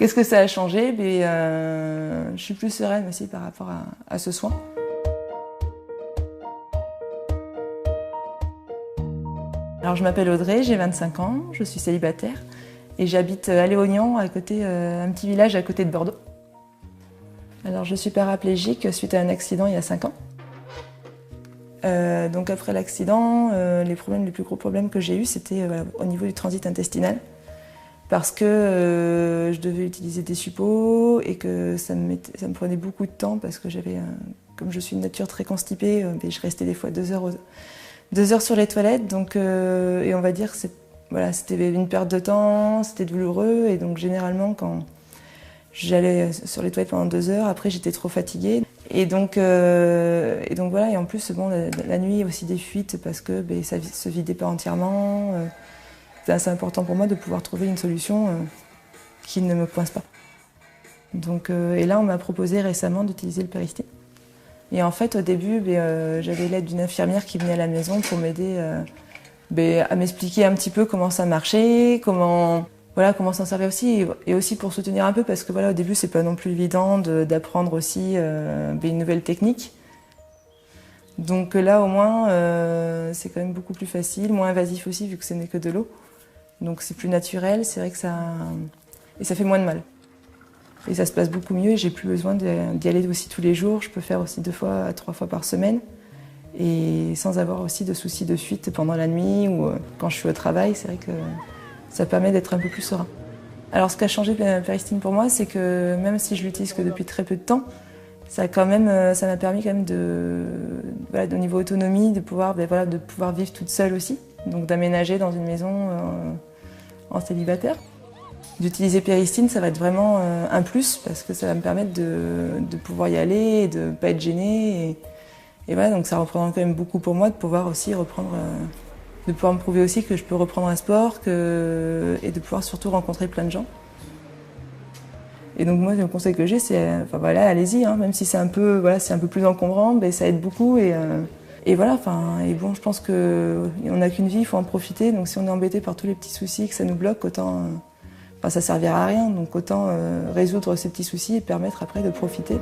Qu'est-ce que ça a changé? Je suis plus sereine aussi par rapport à ce soin. Alors je m'appelle Audrey, j'ai 25 ans, je suis célibataire et j'habite à Léognan, un petit village à côté de Bordeaux. Alors je suis paraplégique suite à un accident il y a 5 ans. Donc après l'accident, les plus gros problèmes que j'ai eus, c'était au niveau du transit intestinal. Parce que je devais utiliser des suppos et que ça me prenait beaucoup de temps parce que comme je suis de nature très constipée, je restais des fois 2 heures sur les toilettes. Donc, et on va dire que c'était une perte de temps, c'était douloureux. Et donc généralement quand j'allais sur les toilettes pendant 2 heures, après j'étais trop fatiguée. Et donc voilà, et en plus la nuit il y a aussi des fuites parce que ça se vidait pas entièrement. C'est assez important pour moi de pouvoir trouver une solution qui ne me coince pas. Donc, et là, on m'a proposé récemment d'utiliser le Peristy. Et en fait, au début, j'avais l'aide d'une infirmière qui venait à la maison pour m'aider à m'expliquer un petit peu comment ça marchait, comment s'en servir aussi, et aussi pour soutenir un peu, parce que au début, c'est pas non plus évident d'apprendre aussi une nouvelle technique. Donc là, au moins, c'est quand même beaucoup plus facile, moins invasif aussi, vu que ce n'est que de l'eau. Donc c'est plus naturel, c'est vrai que ça fait moins de mal. Et ça se passe beaucoup mieux et j'ai plus besoin d'y aller aussi tous les jours. Je peux faire aussi 2 à 3 fois par semaine et sans avoir aussi de soucis de fuite pendant la nuit ou quand je suis au travail. C'est vrai que ça permet d'être un peu plus serein. Alors ce qu'a changé Peristy pour moi, c'est que même si je l'utilise que depuis très peu de temps, ça m'a permis quand même au niveau autonomie, de pouvoir vivre toute seule aussi. Donc d'aménager dans une maison en célibataire. D'utiliser Peristy, ça va être vraiment un plus parce que ça va me permettre de pouvoir y aller et de ne pas être gênée. Et voilà, donc ça représente quand même beaucoup pour moi de pouvoir aussi reprendre, de pouvoir me prouver aussi que je peux reprendre un sport et de pouvoir surtout rencontrer plein de gens. Et donc moi, le conseil que j'ai, c'est, allez-y, hein, même si c'est un peu plus encombrant, ça aide beaucoup. Et voilà, je pense qu'on n'a qu'une vie, il faut en profiter. Donc si on est embêté par tous les petits soucis, que ça nous bloque, ça servira à rien. Donc autant résoudre ces petits soucis et permettre après de profiter.